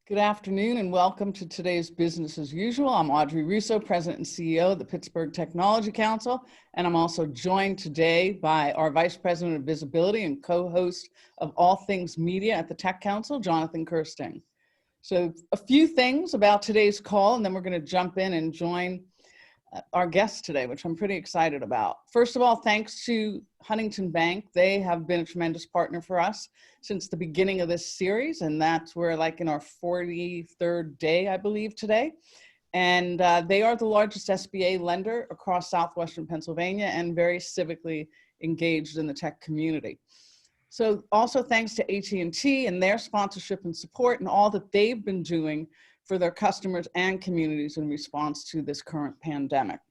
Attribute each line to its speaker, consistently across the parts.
Speaker 1: Good afternoon and welcome to today's Business as Usual. I'm Audrey Russo, President and CEO of the Pittsburgh Technology Council, and I'm also joined today by our Vice President of Visibility and co-host of All Things Media at the Tech Council, Jonathan Kirsting. So a few things about today's call, and then we're going to jump in and join our guests today, which I'm pretty excited about. First of all, thanks to Huntington Bank. They have been a tremendous partner for us since the beginning of this series, and we're like in our 43rd day, I believe, today. And they are the largest SBA lender across southwestern Pennsylvania and very civically engaged in the tech community. So also thanks to AT&T and their sponsorship and support and all that they've been doing for their customers and communities in response to this current pandemic.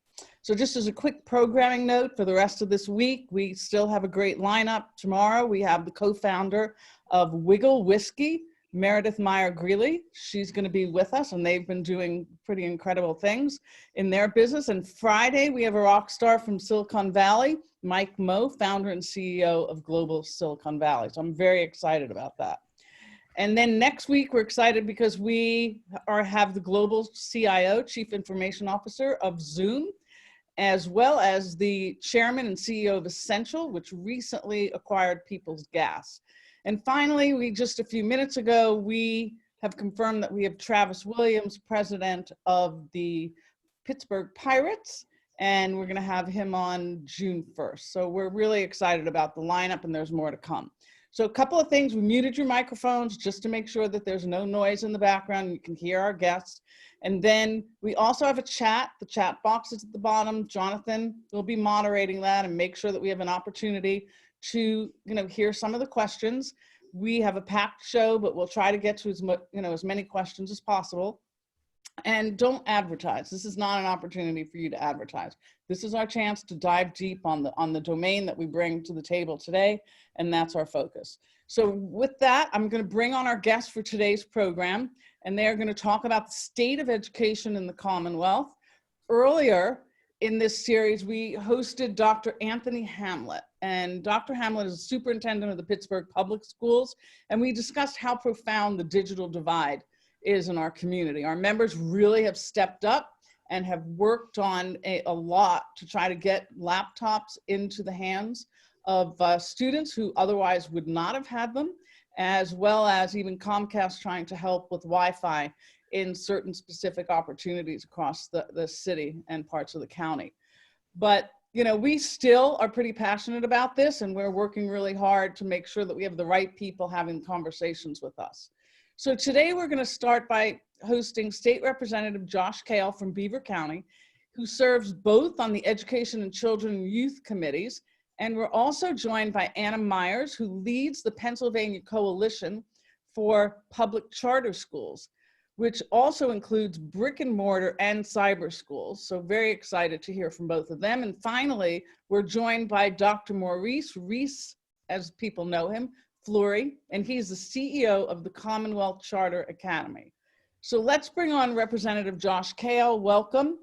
Speaker 1: So just as a quick programming note for the rest of this week, we still have a great lineup. Tomorrow we have the co-founder of Wiggle Whiskey, Meredith Meyer-Greeley. She's going to be with us, and they've been doing pretty incredible things in their business. And Friday we have a rock star from Silicon Valley, Mike Moe, founder and CEO of Global Silicon Valley. So I'm very excited about that. And then next week, we're excited because we have the global CIO, Chief Information Officer of Zoom, as well as the Chairman and CEO of Essential, which recently acquired People's Gas. And finally, just a few minutes ago, we have confirmed that we have Travis Williams, President of the Pittsburgh Pirates, and we're going to have him on June 1st. So we're really excited about the lineup, and there's more to come. So a couple of things, we muted your microphones just to make sure that there's no noise in the background. You can hear our guests. And then we also have a chat. The chat box is at the bottom. Jonathan will be moderating that and make sure that we have an opportunity to hear some of the questions. We have a packed show, but we'll try to get to as many questions as possible. And don't advertise. This is not an opportunity for you to advertise. This is our chance to dive deep on the domain that we bring to the table today, and that's our focus. So with that, I'm going to bring on our guests for today's program, and they're going to talk about the state of education in the Commonwealth. Earlier in this series, we hosted Dr. Anthony Hamlet, and Dr. Hamlet is the superintendent of the Pittsburgh Public Schools, and we discussed how profound the digital divide is in our community. Our members really have stepped up and have worked on a lot to try to get laptops into the hands of students who otherwise would not have had them, as well as even Comcast trying to help with Wi-Fi in certain specific opportunities across the city and parts of the county. But we still are pretty passionate about this, and we're working really hard to make sure that we have the right people having conversations with us. So today we're going to start by hosting State Representative Josh Kail from Beaver County, who serves both on the Education and Children and Youth Committees. And we're also joined by Anna Meyers, who leads the Pennsylvania Coalition for Public Charter Schools, which also includes brick and mortar and cyber schools. So very excited to hear from both of them. And finally, we're joined by Dr. Maurice, Reese, as people know him, Flurie, and he's the CEO of the Commonwealth Charter Academy. So let's bring on Representative Josh Kail. Welcome.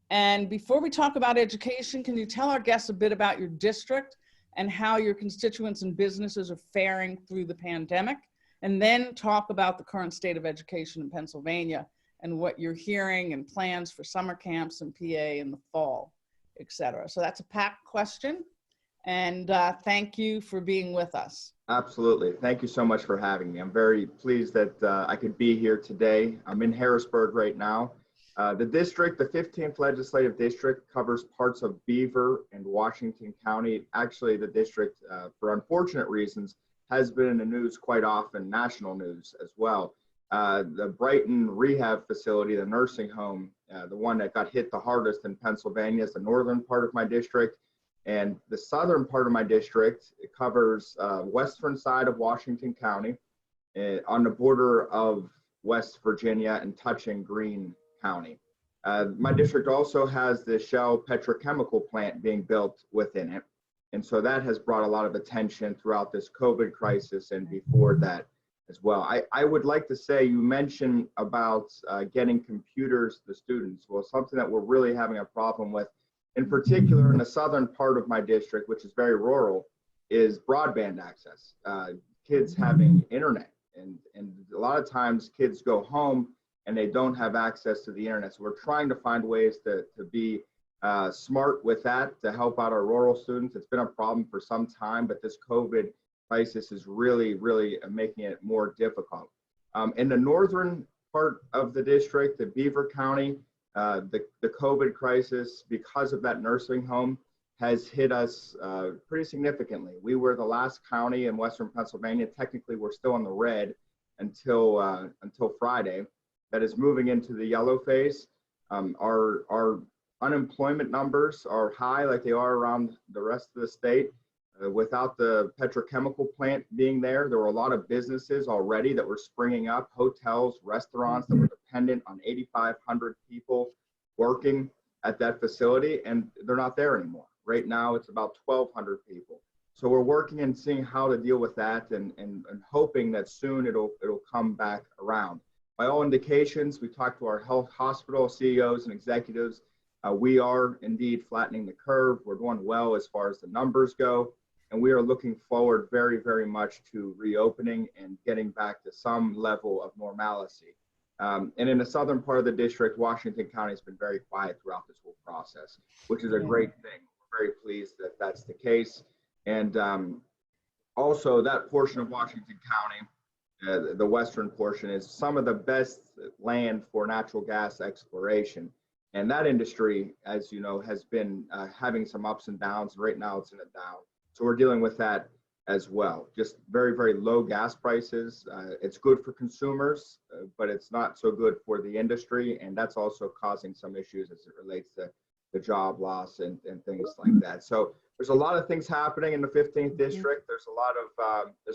Speaker 1: And before we talk about education, can you tell our guests a bit about your district and how your constituents and businesses are faring through the pandemic? And then talk about the current state of education in Pennsylvania and what you're hearing and plans for summer camps in PA in the fall, et cetera. So that's a packed question. And thank you for being with us.
Speaker 2: Absolutely. Thank you so much for having me. I'm very pleased that I could be here today. I'm in Harrisburg right now. The district, the 15th legislative district, covers parts of Beaver and Washington County. Actually, the district, for unfortunate reasons, has been in the news quite often, national news as well. The Brighton Rehab Facility, the nursing home, the one that got hit the hardest in Pennsylvania, is the northern part of my district. And the southern part of my district, it covers western side of Washington County, on the border of West Virginia and touching Greene County. My district also has the Shell petrochemical plant being built within it. And so that has brought a lot of attention throughout this COVID crisis and before that as well. I would like to say, you mentioned about getting computers to students. Well, something that we're really having a problem with, in particular in the southern part of my district, which is very rural, is broadband access. Kids having internet And a lot of times kids go home and they don't have access to the internet. So we're trying to find ways to be smart with that, to help out our rural students. It's been a problem for some time, but this COVID crisis is really, really making it more difficult. In the northern part of the district, the Beaver County, the COVID crisis, because of that nursing home, has hit us pretty significantly. We were the last county in Western Pennsylvania. Technically, we're still in the red until Friday. That is moving into the yellow phase. Our unemployment numbers are high, like they are around the rest of the state. Without the petrochemical plant being there, there were a lot of businesses already that were springing up, hotels, restaurants that were dependent on 8,500 people working at that facility, and they're not there anymore. Right now, it's about 1,200 people. So we're working and seeing how to deal with that, and hoping that soon it'll come back around. By all indications, we talked to our health hospital CEOs and executives. We are indeed flattening the curve. We're doing well as far as the numbers go. And we are looking forward very, very much to reopening and getting back to some level of normalcy. And in the southern part of the district, Washington County has been very quiet throughout this whole process, which is a great thing. We're very pleased that that's the case. And also that portion of Washington County, the western portion, is some of the best land for natural gas exploration. And that industry, as you know, has been having some ups and downs. Right now it's in a down. So we're dealing with that as well. Just very, very low gas prices. It's good for consumers, but it's not so good for the industry. And that's also causing some issues as it relates to the job loss and things like that. So there's a lot of things happening in the 15th district. There's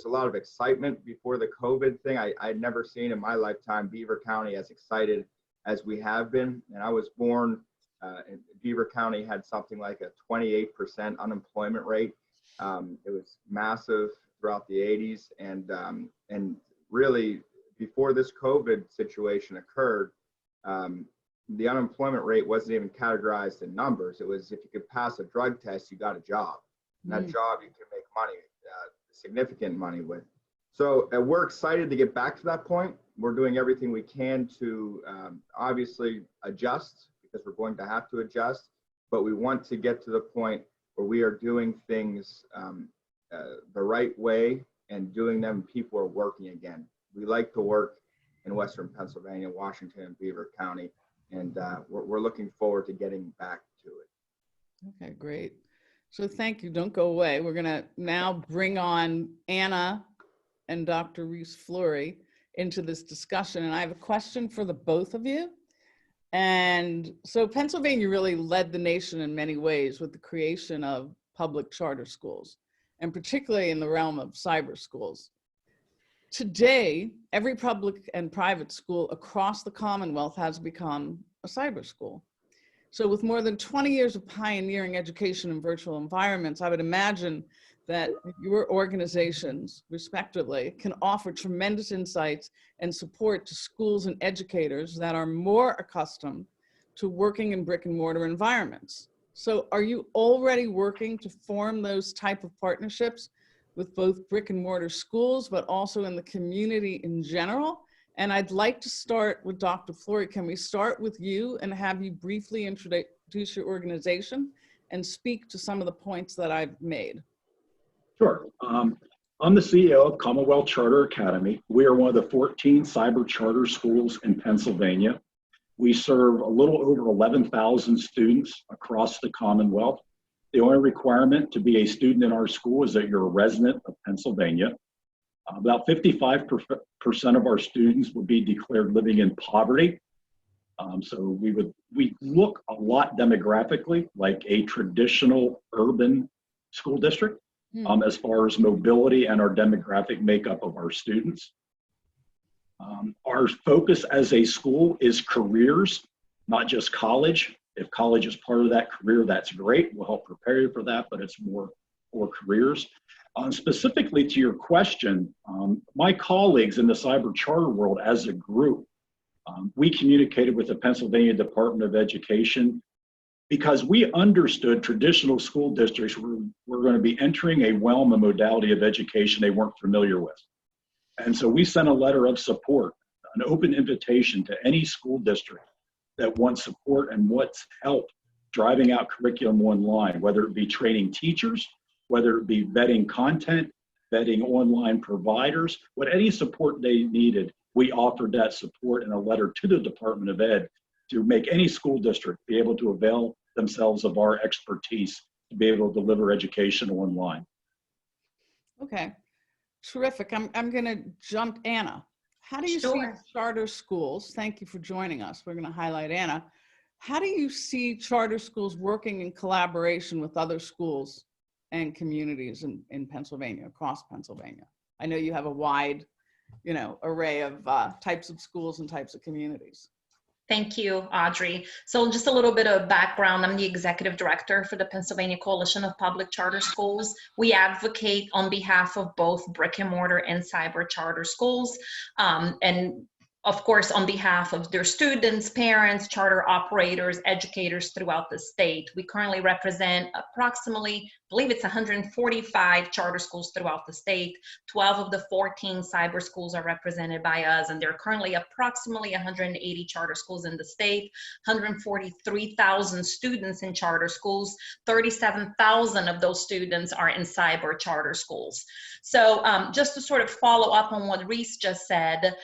Speaker 2: a lot of excitement before the COVID thing. I'd never seen in my lifetime Beaver County as excited as we have been. And I was born in Beaver County, had something like a 28% unemployment rate. It was massive throughout the 80s, and really before this COVID situation occurred, the unemployment rate wasn't even categorized in numbers. It was if you could pass a drug test, you got a job. And that job you can make money, significant money with. So we're excited to get back to that point. We're doing everything we can to obviously adjust, because we're going to have to adjust, but we want to get to the point where we are doing things the right way and doing them, people are working again. We like to work in Western Pennsylvania, Washington, and Beaver County, and we're looking forward to getting back to it.
Speaker 1: Okay, great. So thank you. Don't go away. We're going to now bring on Anna and Dr. Reese Flurie into this discussion. And I have a question for the both of you. And so Pennsylvania really led the nation in many ways with the creation of public charter schools, and particularly in the realm of cyber schools. Today, every public and private school across the Commonwealth has become a cyber school. So with more than 20 years of pioneering education in virtual environments, I would imagine that your organizations, respectively, can offer tremendous insights and support to schools and educators that are more accustomed to working in brick and mortar environments. So are you already working to form those type of partnerships with both brick and mortar schools, but also in the community in general? And I'd like to start with Dr. Flurie. Can we start with you and have you briefly introduce your organization and speak to some of the points that I've made?
Speaker 3: Sure. I'm the CEO of Commonwealth Charter Academy. We are one of the 14 cyber charter schools in Pennsylvania. We serve a little over 11,000 students across the Commonwealth. The only requirement to be a student in our school is that you're a resident of Pennsylvania. About 55% of our students would be declared living in poverty. So we look a lot demographically like a traditional urban school district. As far as mobility and our demographic makeup of our students. Our focus as a school is careers, not just college. If college is part of that career, that's great. We'll help prepare you for that, but it's more for careers. Specifically to your question, my colleagues in the cyber charter world as a group, we communicated with the Pennsylvania Department of Education because we understood traditional school districts were going to be entering a realm and modality of education they weren't familiar with. And so we sent a letter of support, an open invitation to any school district that wants support and wants help driving out curriculum online, whether it be training teachers, whether it be vetting content, vetting online providers, what any support they needed, we offered that support in a letter to the Department of Ed to make any school district be able to avail themselves of our expertise to be able to deliver education online.
Speaker 1: Okay, terrific. I'm going to jump Anna. How do you see
Speaker 4: Sure.
Speaker 1: charter schools? Thank you for joining us. We're going to highlight Anna. How do you see charter schools working in collaboration with other schools and communities in Pennsylvania, across Pennsylvania? I know you have a wide, array of types of schools and types of communities.
Speaker 4: Thank you, Audrey. So just a little bit of background. I'm the executive director for the Pennsylvania Coalition of Public Charter Schools. We advocate on behalf of both brick and mortar and cyber charter schools. And of course, on behalf of their students, parents, charter operators, educators throughout the state. We currently represent approximately, I believe it's 145 charter schools throughout the state. 12 of the 14 cyber schools are represented by us, and there are currently approximately 180 charter schools in the state, 143,000 students in charter schools, 37,000 of those students are in cyber charter schools. So just to sort of follow up on what Reese just said,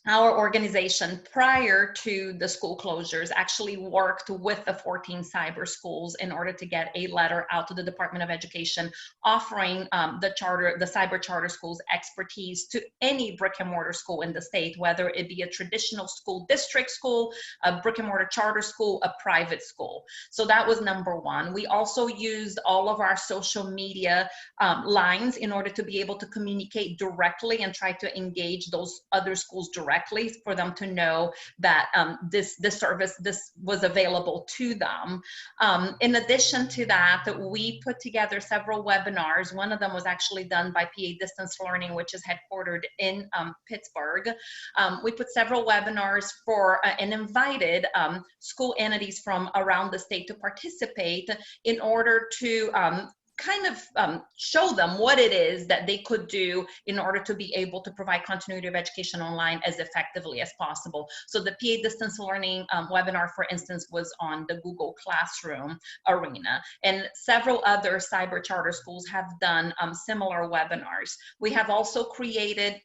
Speaker 4: our organization, prior to the school closures, actually worked with the 14 cyber schools in order to get a letter out to the Department of Education offering the cyber charter schools expertise to any brick and mortar school in the state, whether it be a traditional school district school, a brick and mortar charter school, a private school. So that was number one. We also used all of our social media lines in order to be able to communicate directly and try to engage those other schools directly for them to know that this service was available to them. In addition to that, we put together several webinars. One of them was actually done by PA Distance Learning, which is headquartered in Pittsburgh. We put several webinars for and invited school entities from around the state to participate in order to kind of show them what it is that they could do in order to be able to provide continuity of education online as effectively as possible. So the PA Distance Learning webinar, for instance, was on the Google Classroom arena, and several other cyber charter schools have done similar webinars. We have also created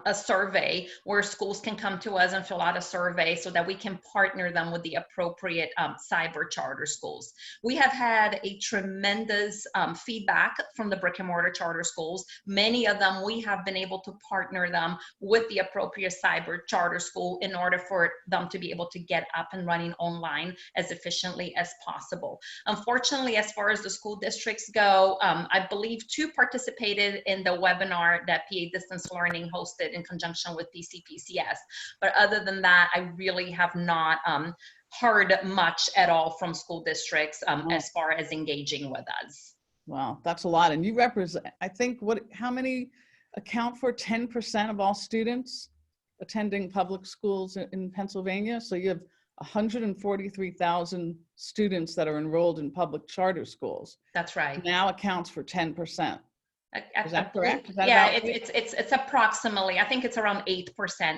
Speaker 4: a survey where schools can come to us and fill out a survey so that we can partner them with the appropriate cyber charter schools. We have had a tremendous feedback from the brick and mortar charter schools. Many of them, we have been able to partner them with the appropriate cyber charter school in order for them to be able to get up and running online as efficiently as possible. Unfortunately, as far as the school districts go, I believe 2 participated in the webinar that PA Distance Learning hosted in conjunction with PCPCS. But other than that, I really have not heard much at all from school districts as far as engaging with us.
Speaker 1: Wow, that's a lot. And you represent, I think, how many account for 10% of all students attending public schools in Pennsylvania? So you have 143,000 students that are enrolled in public charter schools.
Speaker 4: That's right.
Speaker 1: Now accounts for 10%. Is that correct? Is that
Speaker 4: yeah,
Speaker 1: about
Speaker 4: it's approximately, I think it's around 8%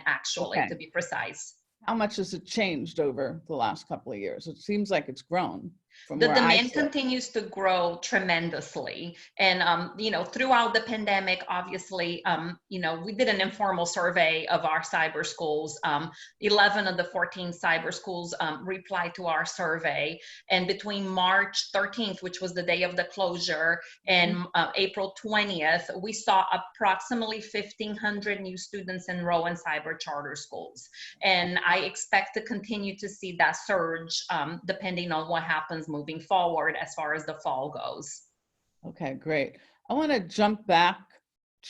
Speaker 4: actually, to be precise.
Speaker 1: How much has it changed over the last couple of years? It seems like it's grown.
Speaker 4: The demand continues to grow tremendously. And, throughout the pandemic, obviously, we did an informal survey of our cyber schools. 11 of the 14 cyber schools replied to our survey. And between March 13th, which was the day of the closure, and April 20th, we saw approximately 1,500 new students enroll in cyber charter schools. And I expect to continue to see that surge depending on what happens moving forward as far as the fall goes.
Speaker 1: Okay, great. I want to jump back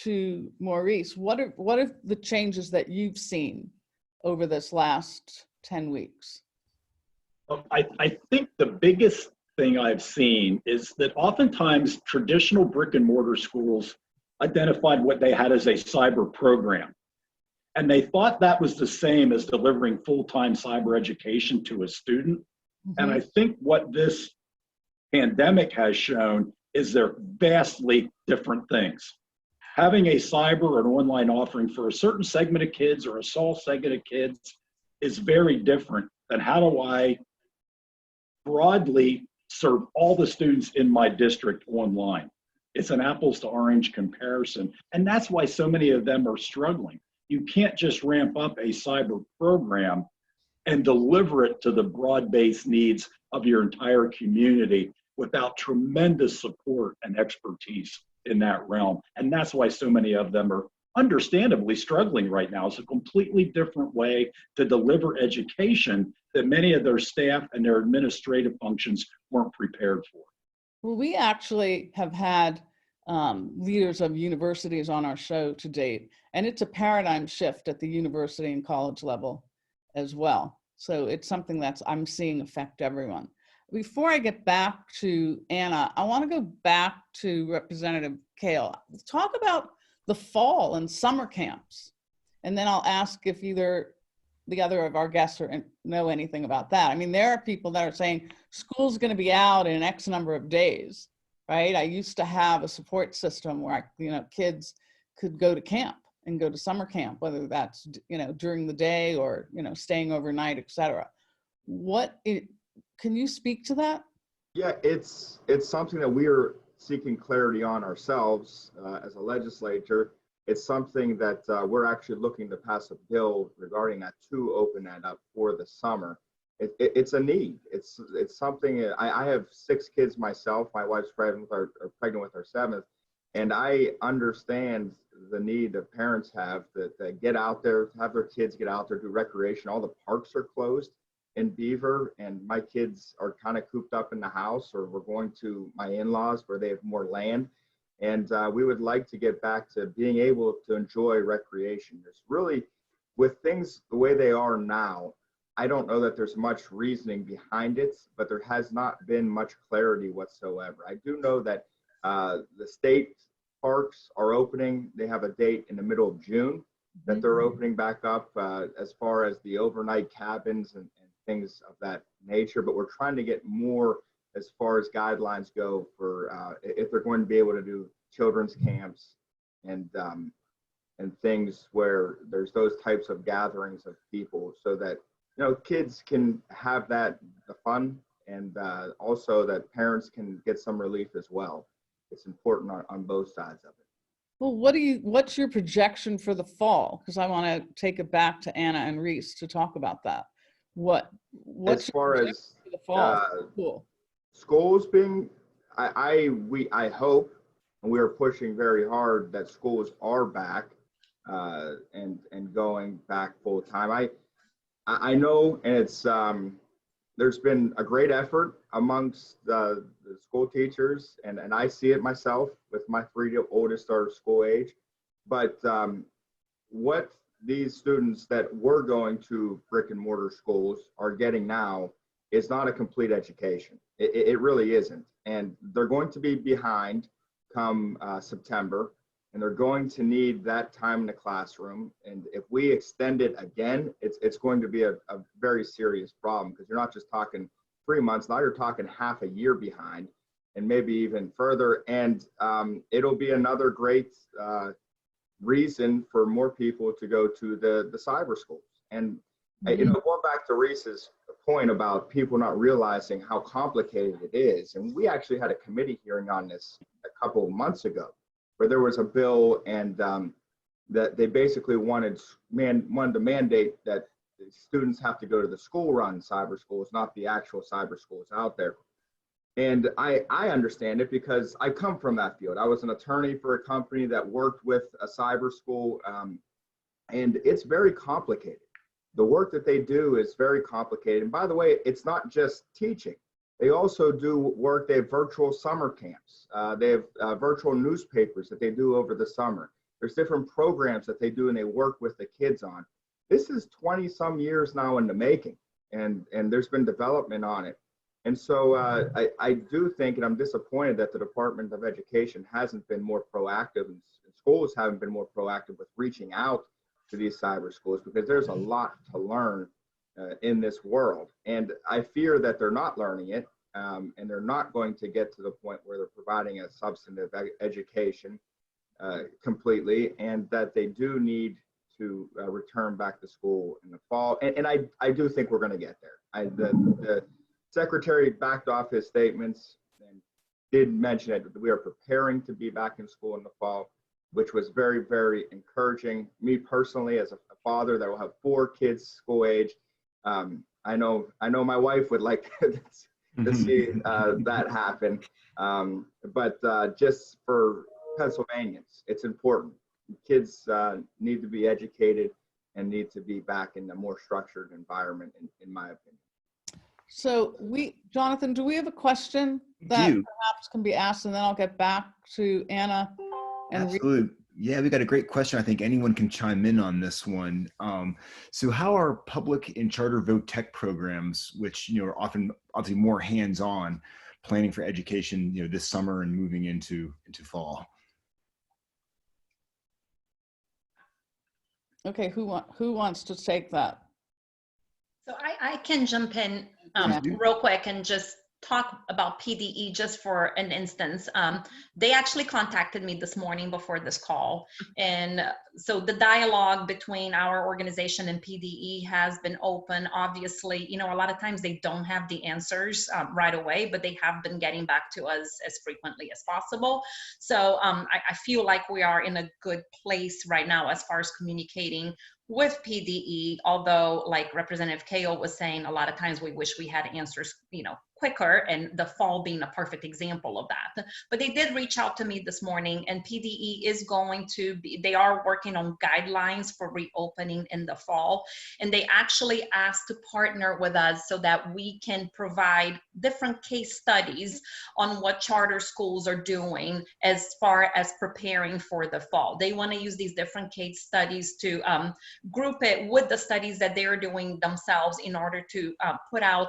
Speaker 1: to Maurice. What are the changes that you've seen over this last 10 weeks?
Speaker 3: I think the biggest thing I've seen is that oftentimes traditional brick and mortar schools identified what they had as a cyber program. And they thought that was the same as delivering full-time cyber education to a student. And I think what this pandemic has shown is they're vastly different things. Having a cyber or an online offering for a certain segment of kids or a small segment of kids is very different than how do I broadly serve all the students in my district online. It's an apples to orange comparison. And that's why so many of them are struggling. You can't just ramp up a cyber program and deliver it to the broad-based needs of your entire community without tremendous support and expertise in that realm. And that's why so many of them are understandably struggling right now. It's a completely different way to deliver education that many of their staff and their administrative functions weren't prepared for.
Speaker 1: Well, we actually have had leaders of universities on our show to date, and it's a paradigm shift at the university and college level as well. So it's something that's I'm seeing affect everyone. Before I get back to Anna, I want to go back to Representative Kail. Talk about the fall and summer camps, and then I'll ask if either the other of our guests know anything about that. I mean, there are people that are saying school's going to be out in X number of days, right? I used to have a support system where kids could go to camp and go to summer camp, whether that's during the day or staying overnight, etc. Can you speak to that?
Speaker 2: Yeah, it's something that we are seeking clarity on ourselves as a legislature. It's something that we're actually looking to pass a bill regarding that to open that up for the summer. It's a need. It's something. I have 6 kids myself. My wife's pregnant with our 7th, and I understand the need that parents have that get out there, have their kids get out there, do recreation. All the parks are closed in Beaver, and my kids are kind of cooped up in the house, or we're going to my in-laws where they have more land. And we would like to get back to being able to enjoy recreation. There's really, with things the way they are now, I don't know that there's much reasoning behind it, but there has not been much clarity whatsoever. I do know that the state parks are opening. They have a date in the middle of June that they're opening back up as far as the overnight cabins and things of that nature. But we're trying to get more as far as guidelines go for if they're going to be able to do children's camps and things where there's those types of gatherings of people, so that kids can have the fun, and also that parents can get some relief as well. It's important on both sides of it.
Speaker 1: Well, what's your projection for the fall? Because I want to take it back to Anna and Reese to talk about that. What's
Speaker 2: as far as
Speaker 1: for the fall? Cool.
Speaker 2: Schools being, I hope, and we are pushing very hard that schools are back and going back full time. I know, and it's there's been a great effort amongst the school teachers, and I see it myself with my 3 oldest are school age. But what these students that were going to brick and mortar schools are getting now is not a complete education. It really isn't. And they're going to be behind come September, and they're going to need that time in the classroom. And if we extend it again, it's going to be a very serious problem, because you're not just talking 3 months, now you're talking half a year behind, and maybe even further. And it'll be another great reason for more people to go to the cyber schools. And going back to Reese's point about people not realizing how complicated it is, and we actually had a committee hearing on this a couple of months ago, where there was a bill, and that they basically wanted to mandate that students have to go to the school-run cyber schools, not the actual cyber schools out there. And I understand it, because I come from that field. I was an attorney for a company that worked with a cyber school, and it's very complicated. The work that they do is very complicated. And by the way, it's not just teaching. They also do work. They have virtual summer camps. They have virtual newspapers that they do over the summer. There's different programs that they do, and they work with the kids on. This is 20 some years now in the making, and there's been development on it. And so I do think, and I'm disappointed that the Department of Education hasn't been more proactive, and schools haven't been more proactive with reaching out to these cyber schools, because there's a lot to learn in this world. And I fear that they're not learning it, and they're not going to get to the point where they're providing a substantive education. completely, and that they do need to return back to school in the fall. And I do think we're going to get there. The secretary backed off his statements and did mention that we are preparing to be back in school in the fall, which was very, very encouraging. Me personally, as a father that will have 4 kids school age, I know my wife would like to see that happen. But just for Pennsylvanians, it's important. Kids need to be educated and need to be back in a more structured environment, in my opinion.
Speaker 1: So Jonathan, do we have a question that perhaps can be asked, and then I'll get back to Anna and
Speaker 5: Absolutely. Yeah, we got a great question. I think anyone can chime in on this one. So how are public and charter vote tech programs, which are often obviously more hands-on, planning for education this summer and moving into fall?
Speaker 1: Okay, who wants to take that?
Speaker 4: So I can jump in real quick and just talk about PDE just for an instance. They actually contacted me this morning before this call. And so the dialogue between our organization and PDE has been open. Obviously, a lot of times they don't have the answers right away, but they have been getting back to us as frequently as possible. So I feel like we are in a good place right now as far as communicating with PDE, although like Representative Kail was saying, a lot of times we wish we had answers, quicker, and the fall being a perfect example of that. But they did reach out to me this morning, and PDE is going to be, they are working on guidelines for reopening in the fall. And they actually asked to partner with us so that we can provide different case studies on what charter schools are doing as far as preparing for the fall. They want to use these different case studies to group it with the studies that they're doing themselves in order to put out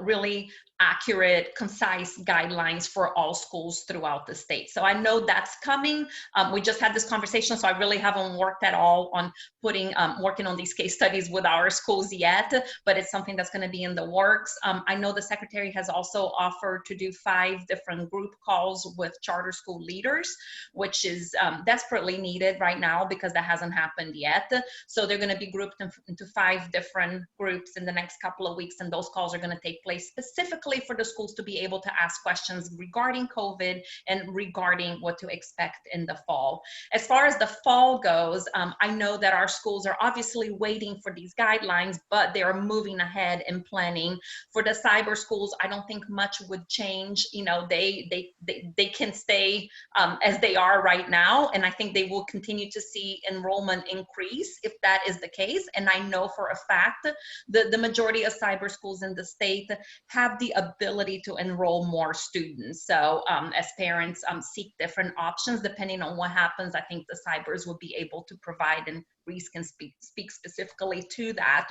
Speaker 4: really accurate, concise guidelines for all schools throughout the state. So I know that's coming. We just had this conversation, so I really haven't worked at all on working on these case studies with our schools yet, but it's something that's going to be in the works. I know the secretary has also offered to do 5 different group calls with charter school leaders, which is desperately needed right now because that hasn't happened yet. So they're going to be grouped into 5 different groups in the next couple of weeks, and those calls are going to take place specifically for the schools to be able to ask questions regarding COVID and regarding what to expect in the fall. As far as the fall goes, I know that our schools are obviously waiting for these guidelines, but they are moving ahead and planning. For the cyber schools, I don't think much would change. They can stay as they are right now, and I think they will continue to see enrollment increase if that is the case. And I know for a fact the majority of cyber schools in the state have the ability to enroll more students. So as parents seek different options, depending on what happens, I think the cybers will be able to provide, and Reese can speak specifically to that.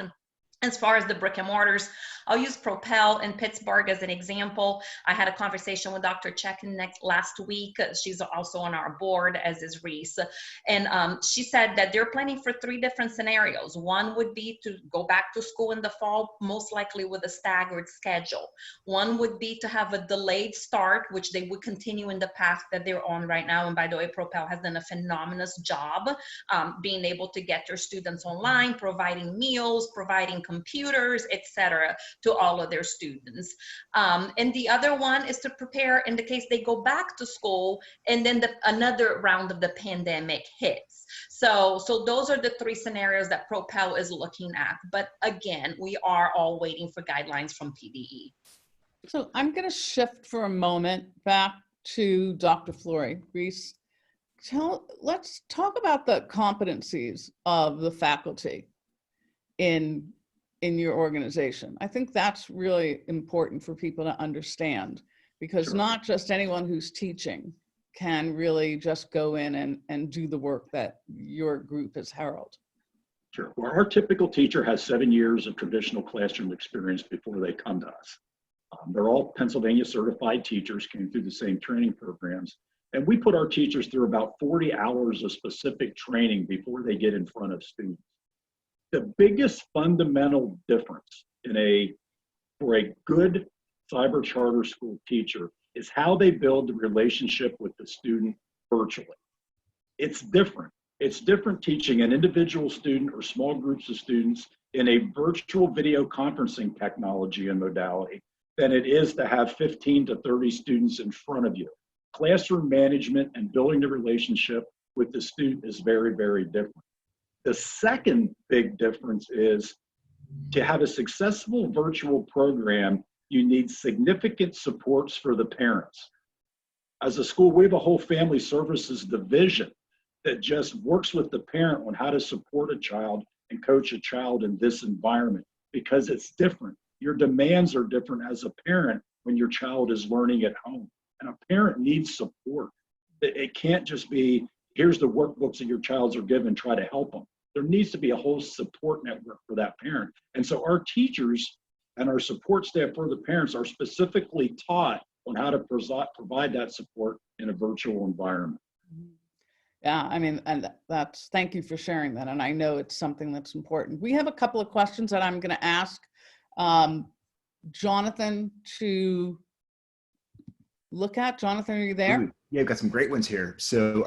Speaker 4: As far as the brick and mortars, I'll use Propel in Pittsburgh as an example. I had a conversation with Dr. Chekin last week. She's also on our board, as is Reese. And she said that they're planning for 3 different scenarios. One would be to go back to school in the fall, most likely with a staggered schedule. One would be to have a delayed start, which they would continue in the path that they're on right now. And by the way, Propel has done a phenomenal job being able to get their students online, providing meals, providing computers, etc., to all of their students. And the other one is to prepare in the case they go back to school and then another round of the pandemic hits. So those are the 3 scenarios that Propel is looking at. But again, we are all waiting for guidelines from PDE.
Speaker 1: So I'm going to shift for a moment back to Dr. Flurie. Reese, let's talk about the competencies of the faculty in your organization. I think that's really important for people to understand, because
Speaker 3: Sure.
Speaker 1: not just anyone who's teaching can really just go in and do the work that your group has heralded.
Speaker 3: Sure. Well, our typical teacher has 7 years of traditional classroom experience before they come to us. They're all Pennsylvania certified teachers, came through the same training programs. And we put our teachers through about 40 hours of specific training before they get in front of students. The biggest fundamental difference for a good cyber charter school teacher is how they build the relationship with the student virtually. It's different. It's different teaching an individual student or small groups of students in a virtual video conferencing technology and modality than it is to have 15 to 30 students in front of you. Classroom management and building the relationship with the student is very, very different. The second big difference is to have a successful virtual program, you need significant supports for the parents. As a school, we have a whole family services division that just works with the parent on how to support a child and coach a child in this environment, because it's different. Your demands are different as a parent when your child is learning at home. And a parent needs support. It can't just be, here's the workbooks that your child are given, try to help them. There needs to be a whole support network for that parent. And so our teachers and our support staff for the parents are specifically taught on how to provide that support in a virtual environment.
Speaker 1: Yeah, I mean, and thank you for sharing that. And I know it's something that's important. We have a couple of questions that I'm going to ask Jonathan to look at. Jonathan, are you there?
Speaker 5: Yeah, I've got some great ones here. So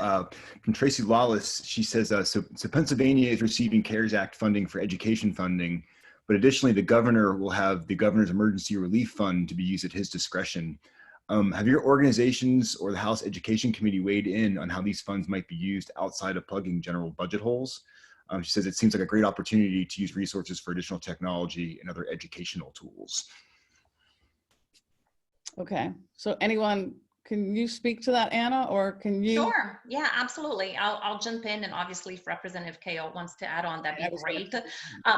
Speaker 5: from Tracy Lawless, she says, so Pennsylvania is receiving CARES Act funding for education funding, but additionally, the governor will have the governor's emergency relief fund to be used at his discretion. Have your organizations or the House Education Committee weighed in on how these funds might be used outside of plugging general budget holes? She says it seems like a great opportunity to use resources for additional technology and other educational tools.
Speaker 1: Okay, so anyone, can you speak to that, Anna, or can you?
Speaker 4: Sure. Yeah, absolutely. I'll jump in, and obviously if Representative Kail wants to add on, that'd be great.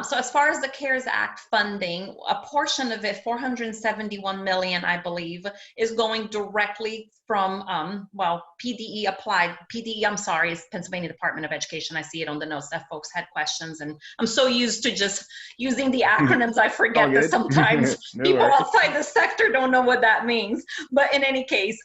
Speaker 4: So as far as the CARES Act funding, a portion of it, 471 million, I believe, is going directly from, well, PDE applied. PDE, I'm sorry, is Pennsylvania Department of Education. I see it on the notes that folks had questions, and I'm so used to just using the acronyms, I forget that sometimes people outside the sector don't know what that means. But in any case,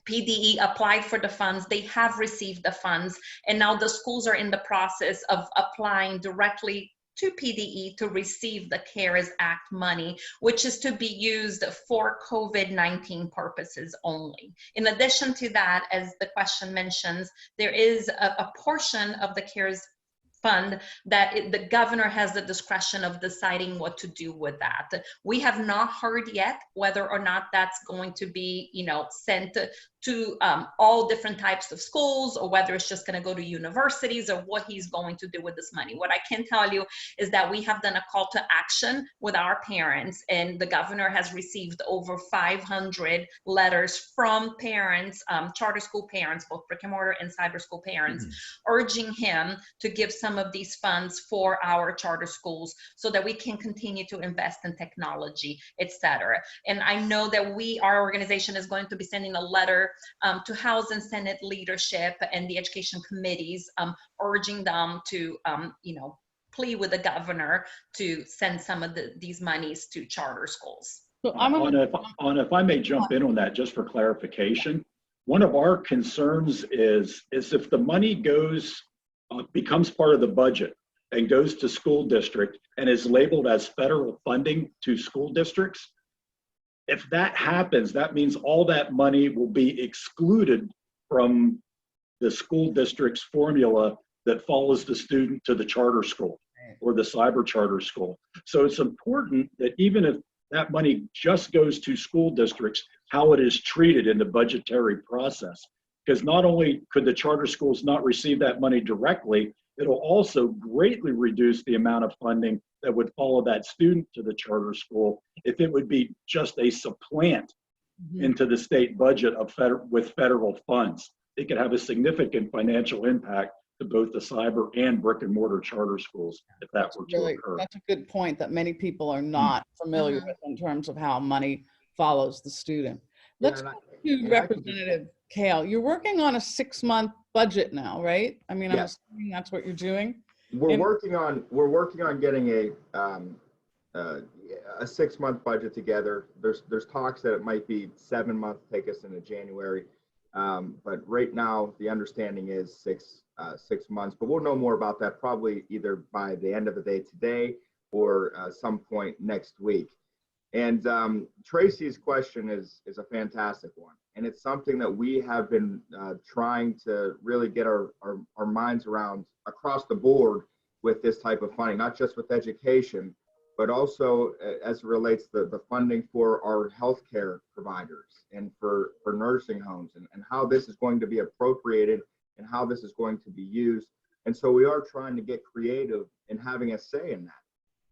Speaker 4: PDE applied for the funds, they have received the funds, and now the schools are in the process of applying directly to PDE to receive the CARES Act money, which is to be used for COVID-19 purposes only. In addition to that, as the question mentions, there is a portion of the CARES fund that the governor has the discretion of deciding what to do with that. We have not heard yet whether or not that's going to be, sent to all different types of schools, or whether it's just going to go to universities, or what he's going to do with this money. What I can tell you is that we have done a call to action with our parents, and the governor has received over 500 letters from parents, charter school parents, both brick and mortar and cyber school parents, urging him to give some of these funds for our charter schools so that we can continue to invest in technology, etc. And I know that our organization is going to be sending a letter to House and Senate leadership and the education committees, urging them to, plead with the governor to send some of these monies to charter schools.
Speaker 3: So if I may jump in on that just for clarification, one of our concerns is if the money becomes part of the budget and goes to school district and is labeled as federal funding to school districts, if that happens, that means all that money will be excluded from the school district's formula that follows the student to the charter school or the cyber charter school. So it's important that even if that money just goes to school districts, how it is treated in the budgetary process. Because not only could the charter schools not receive that money directly, it'll also greatly reduce the amount of funding that would follow that student to the charter school if it would be just a supplant into the state budget with federal funds. It could have a significant financial impact to both the cyber and brick and mortar charter schools if that were to occur.
Speaker 1: That's a good point that many people are not familiar with in terms of how money follows the student. Let's go to Representative Kail. You're working on a 6-month budget now, right? I mean, I'm assuming that's what you're doing.
Speaker 2: We're working on getting a 6-month budget together. There's talks that it might be 7 months, take us into January. But right now the understanding is 6 months, but we'll know more about that probably either by the end of the day today or some point next week. And Tracy's question is a fantastic one. And it's something that we have been trying to really get our minds around across the board with this type of funding, not just with education, but also as it relates to the funding for our healthcare providers and for nursing homes, and how this is going to be appropriated and how this is going to be used. And so we are trying to get creative in having a say in that,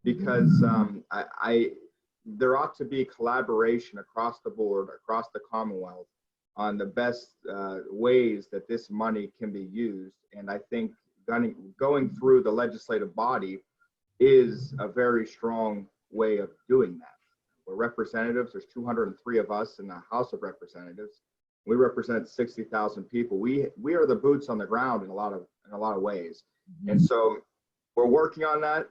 Speaker 2: because there ought to be collaboration across the board, across the Commonwealth, on the best ways that this money can be used. And I think going through the legislative body is a very strong way of doing that. We're representatives. There's 203 of us in the House of Representatives. We represent 60,000 people. We are the boots on the ground in a lot of ways. And so we're working on that.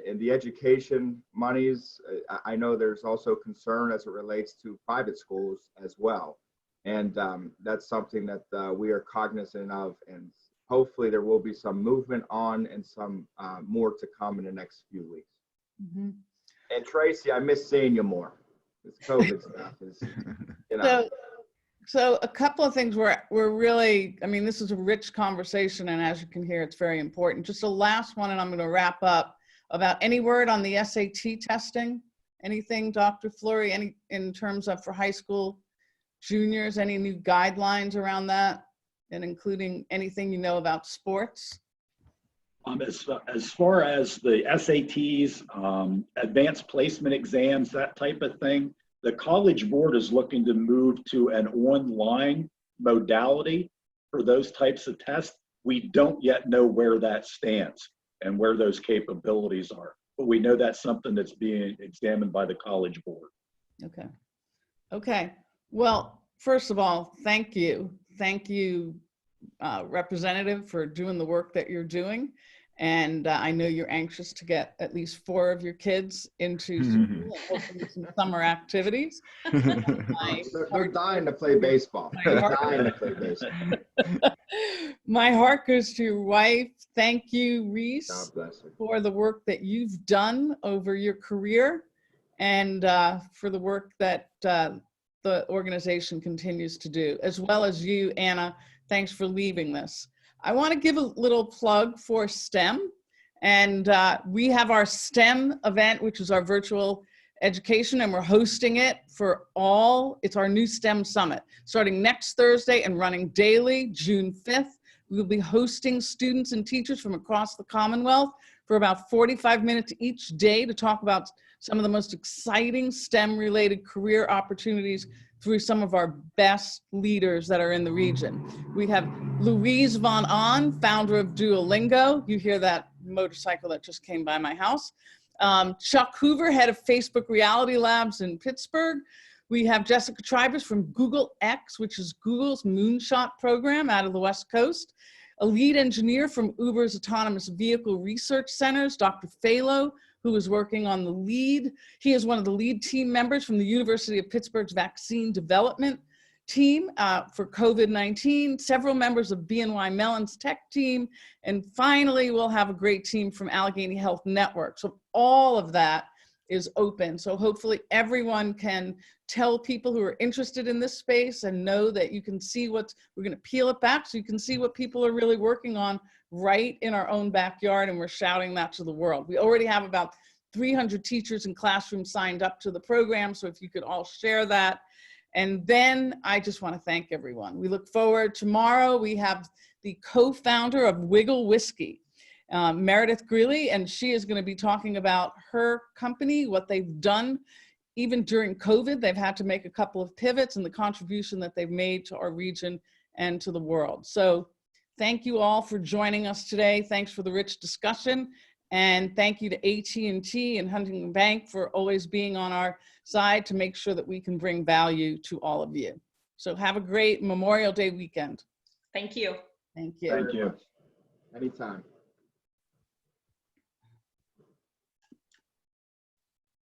Speaker 2: In the education monies, I know there's also concern as it relates to private schools as well. And that's something that we are cognizant of, and hopefully there will be some movement on, and some more to come in the next few weeks. Mm-hmm. And Tracy, I miss seeing you more. This COVID stuff is, you know.
Speaker 1: So a couple of things we're really, I mean, this is a rich conversation, and as you can hear, it's very important. Just a last one, and I'm going to wrap up. About any word on the SAT testing? Anything, Dr. Flurie, any in terms of for high school juniors, any new guidelines around that, and including anything you know about sports?
Speaker 3: As far as the SATs, advanced placement exams, that type of thing, the College Board is looking to move to an online modality for those types of tests. We don't yet know where that stands and where those capabilities are, but we know that's something that's being examined by the College Board.
Speaker 1: Okay. Okay. Well, first of all, thank you. Thank you, Representative, for doing the work that you're doing. And I know you're anxious to get at least 4 of your kids into school and hopefully some summer activities.
Speaker 2: They're dying to play baseball. They're dying to play baseball.
Speaker 1: My heart goes to your wife. Thank you, Reese,
Speaker 2: God bless her,
Speaker 1: for the work that you've done over your career, and for the work that the organization continues to do, as well as you, Anna. Thanks for leaving this. I want to give a little plug for STEM, and we have our STEM event, which is our virtual education, and we're hosting it for all. It's our new STEM Summit, starting next Thursday and running daily, June 5th. We'll be hosting students and teachers from across the Commonwealth for about 45 minutes each day to talk about some of the most exciting STEM-related career opportunities through some of our best leaders that are in the region. We have Louise Von On, founder of Duolingo. You hear that motorcycle that just came by my house. Chuck Hoover, head of Facebook Reality Labs in Pittsburgh. We have Jessica Tribus from Google X, which is Google's moonshot program out of the West Coast. A lead engineer from Uber's Autonomous Vehicle Research Centers, Dr. Phalo, who is working on the lead. He is one of the lead team members from the University of Pittsburgh's vaccine development team for COVID-19, several members of BNY Mellon's tech team, and finally, we'll have a great team from Allegheny Health Network. So all of that is open. So hopefully everyone can tell people who are interested in this space and know that you can see we're going to peel it back so you can see what people are really working on right in our own backyard, and we're shouting that to the world. We already have about 300 teachers and classrooms signed up to the program, so if you could all share that. And then I just want to thank everyone. We look forward. Tomorrow we have the co-founder of Wiggle Whiskey, Meredith Greeley, and she is going to be talking about her company, what they've done. Even during COVID, they've had to make a couple of pivots and the contribution that they've made to our region and to the world. So thank you all for joining us today. Thanks for the rich discussion. And thank you to AT&T and Huntington Bank for always being on our side to make sure that we can bring value to all of you. So have a great Memorial Day weekend.
Speaker 4: Thank you.
Speaker 1: Thank you.
Speaker 2: Thank you. Anytime.